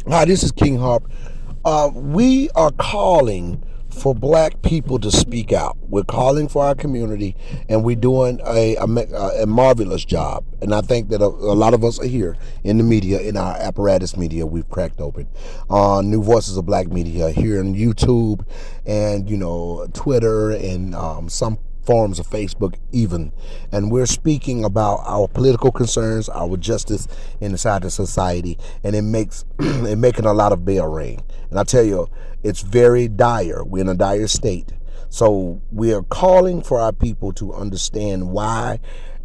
Hi, this is King Harp. We are calling for black people to speak out. We're calling for our community, and we're doing a marvelous job. And I think that a lot of us are here in the media, in our apparatus media, we've cracked open. New Voices of Black Media here on YouTube and, Twitter and some forms of Facebook even, and we're speaking about our political concerns, our justice inside the society, and it makes it making a lot of bell ring. And I tell you, it's very dire. We're in a dire state. So we are calling for our people to understand why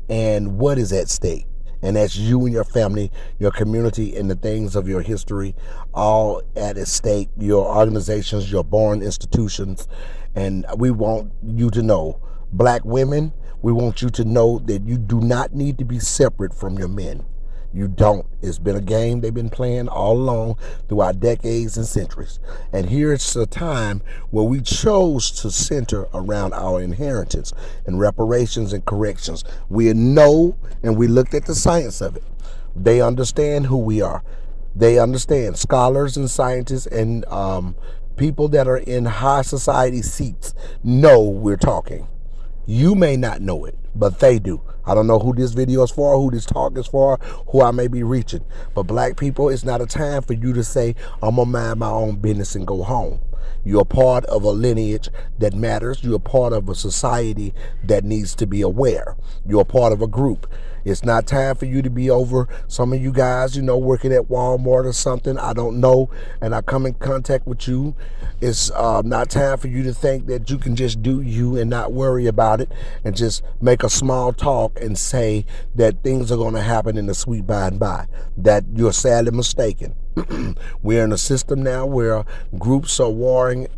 and what is at stake. And that's you and your family, your community, and the things of your history, all at stake, your organizations, your born institutions. And we want you to know, black women, we want you to know that you do not need to be separate from your men. You don't. It's been a game they've been playing all along throughout decades and centuries. And here's a time where we chose to center around our inheritance and reparations and corrections. We know, and we looked at the science of it. They understand who we are. They understand. Scholars and scientists and people that are in high society seats know we're talking. You may not know it, but they do. I don't know who this video is for, who this talk is for, who I may be reaching. But black people, it's not a time for you to say, I'm going to mind my own business and go home. You're part of a lineage that matters. You're part of a society that needs to be aware. You're part of a group. It's not time for you to be over some of you guys, working at Walmart or something. I don't know. And I come in contact with you. It's not time for you to think that you can just do you and not worry about it and just make a small talk and say that things are going to happen in the sweet by and by. That you're sadly mistaken. We're in a system now where groups are warring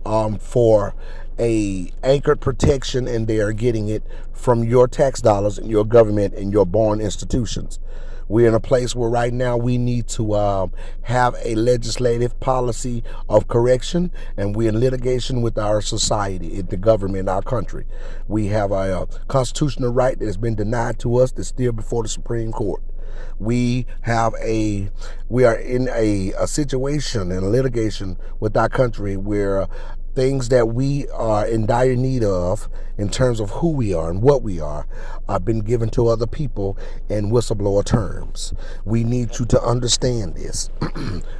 for a anchored protection, and they are getting it from your tax dollars and your government and your born institutions. We're in a place where right now we need to have a legislative policy of correction, and we're in litigation with our society, the government, our country. We have a constitutional right that has been denied to us that's still before the Supreme Court. We are in a situation in litigation with our country where things that we are in dire need of in terms of who we are and what we are have been given to other people in whistleblower terms. We need you to understand this.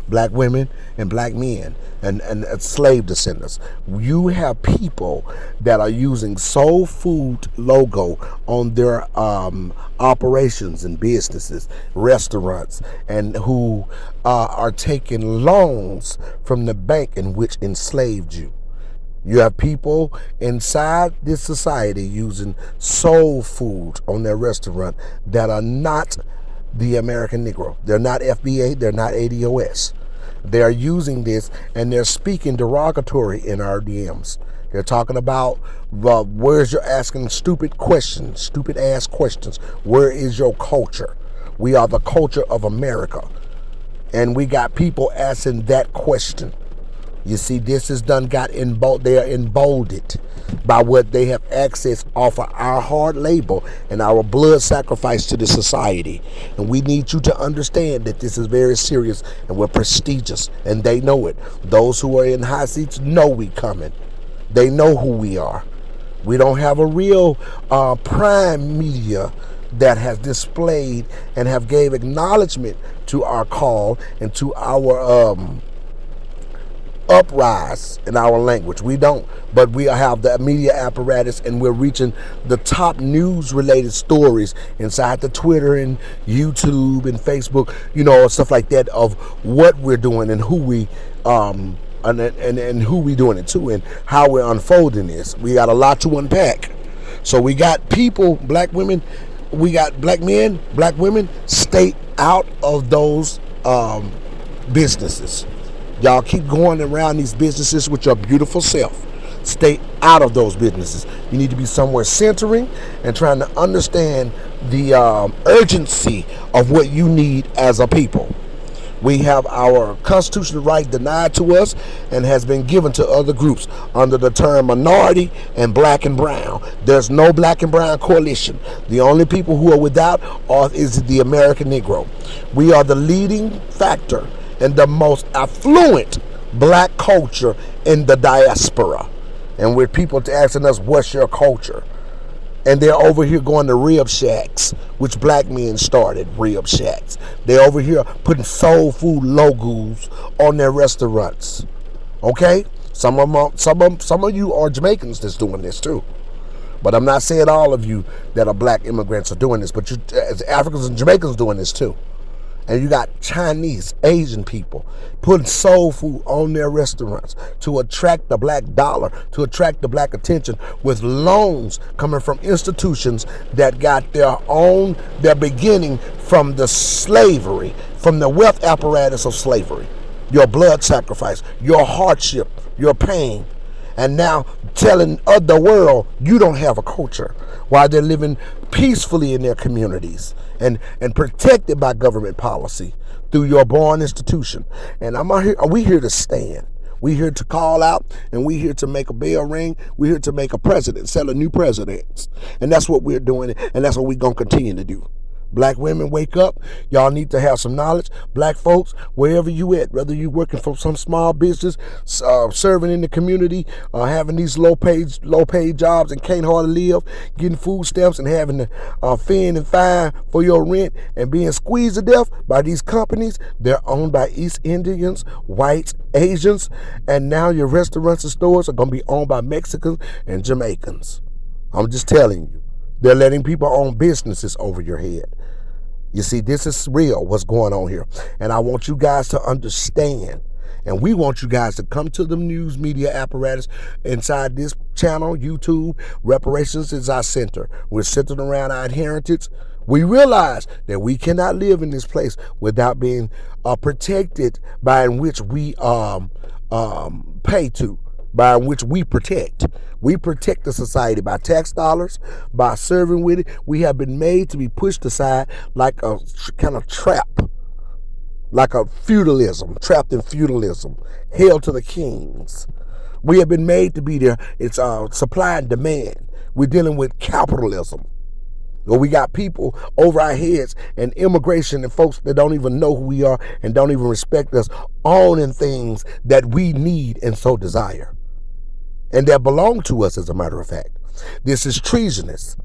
Black women and black men and slave descendants. You have people that are using soul food logo on their operations and businesses, restaurants, and who are taking loans from the bank in which enslaved you. You have people inside this society using soul food on their restaurant that are not the American Negro. They're not FBA, they're not ADOS. They're using this and they're speaking derogatory in our DMs. They're talking about, where's your asking stupid questions, stupid ass questions. Where is your culture? We are the culture of America. And we got people asking that question. You see, this is done got they are emboldened by what they have accessed off of our hard labor and our blood sacrifice to the society. And we need you to understand that this is very serious and we're prestigious, and they know it. Those who are in high seats know we coming. They know who we are. We don't have a real prime media that has displayed and have gave acknowledgement to our call and to our uprise in our language. We don't, but we have the media apparatus, and we're reaching the top news related stories inside the Twitter and YouTube and Facebook, stuff like that, of what we're doing and who we and who we doing it to and how we're unfolding this. We got a lot to unpack. So we got people, black women, we got black men, black women, stay out of those businesses. Y'all keep going around these businesses with your beautiful self. Stay out of those businesses. You need to be somewhere centering and trying to understand the urgency of what you need as a people. We have our constitutional right denied to us and has been given to other groups under the term minority and black and brown. There's no black and brown coalition. The only people who are without is the American Negro. We are the leading factor and the most affluent black culture in the diaspora. And with people asking us, what's your culture? And they're over here going to rib shacks, which black men started, rib shacks. They're over here putting soul food logos on their restaurants. Okay? Some of you are Jamaicans that's doing this too. But I'm not saying all of you that are black immigrants are doing this, but you as Africans and Jamaicans doing this too. And you got Chinese, Asian people putting soul food on their restaurants to attract the black dollar, to attract the black attention, with loans coming from institutions that got their beginning from the slavery, from the wealth apparatus of slavery. Your blood sacrifice, your hardship, your pain. And now telling the world you don't have a culture while they're living peacefully in their communities and protected by government policy through your born institution. And we here to stand. We here to call out, and we here to make a bell ring. We here to make a president, sell a new president. And that's what we're doing, and that's what we're going to continue to do. Black women, wake up. Y'all need to have some knowledge. Black folks, wherever you at, whether you working for some small business, serving in the community, having these low paid jobs and can't hardly live, getting food stamps and having to fend and fine for your rent and being squeezed to death by these companies. They're owned by East Indians, whites, Asians, and now your restaurants and stores are going to be owned by Mexicans and Jamaicans. I'm just telling you. They're letting people own businesses over your head. You see, this is real, what's going on here. And I want you guys to understand. And we want you guys to come to the news media apparatus inside this channel, YouTube. Reparations is our center. We're centered around our heritage. We realize that we cannot live in this place without being protected by in which we pay to, by which we protect. We protect the society by tax dollars, by serving with it. We have been made to be pushed aside like a kind of trap, like a feudalism, trapped in feudalism, held to the kings. We have been made to be there. It's supply and demand. We're dealing with capitalism. Well, we got people over our heads and immigration and folks that don't even know who we are and don't even respect us, owning things that we need and so desire. And that belong to us, as a matter of fact. This is treasonous,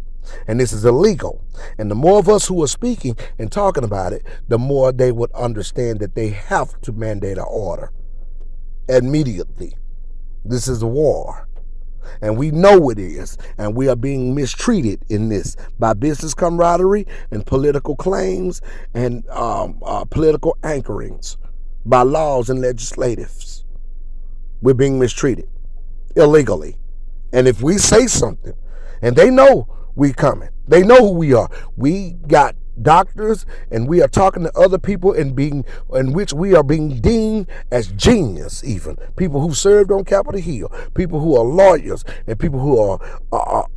and this is illegal. And the more of us who are speaking and talking about it, the more they would understand that they have to mandate an order immediately. This is a war, and we know it is, and we are being mistreated in this by business camaraderie and political claims and political anchorings, by laws and legislatives. We're being mistreated illegally. And if we say something, and they know we coming, they know who we are. We got doctors, and we are talking to other people in which we are being deemed as genius, even people who served on Capitol Hill, people who are lawyers, and people who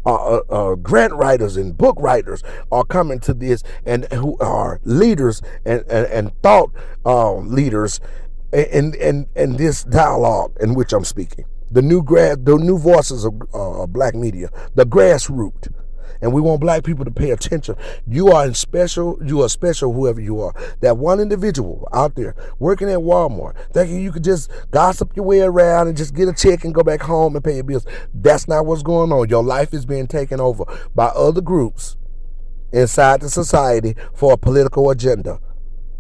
are grant writers and book writers are coming to this, and who are leaders and thought leaders in this dialogue in which I'm speaking. The new voices of black media, the grassroots. And we want black people to pay attention. You are special, whoever you are. That one individual out there working at Walmart, thinking you could just gossip your way around and just get a check and go back home and pay your bills. That's not what's going on. Your life is being taken over by other groups inside the society for a political agenda.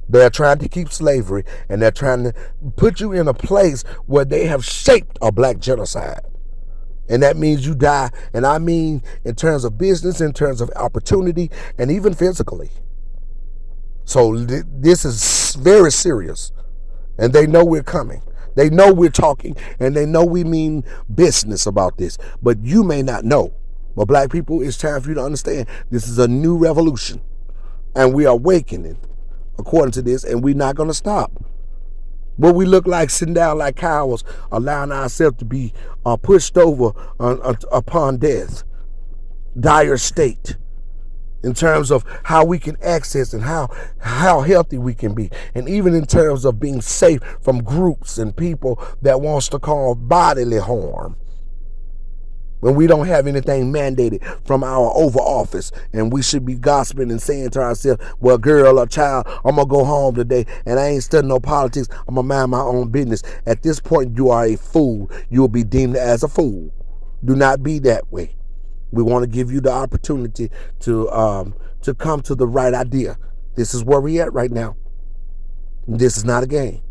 They're trying to keep slavery, and they're trying to put you in a place where they have shaped a black genocide. And that means you die, and I mean in terms of business, in terms of opportunity, and even physically. So this is very serious, and they know we're coming. They know we're talking, and they know we mean business about this, but you may not know. But black people, it's time for you to understand this is a new revolution, and we are awakening according to this, and we're not going to stop. But we look like sitting down like cowards, allowing ourselves to be pushed over upon death, dire state, in terms of how we can access and how healthy we can be, and even in terms of being safe from groups and people that wants to cause bodily harm. when we don't have anything mandated from our over office, and we should be gossiping and saying to ourselves, well, girl or child, I'm going to go home today and I ain't studying no politics. I'm going to mind my own business. At this point, you are a fool. You will be deemed as a fool. Do not be that way. We want to give you the opportunity to come to the right idea. This is where we at right now. This is not a game.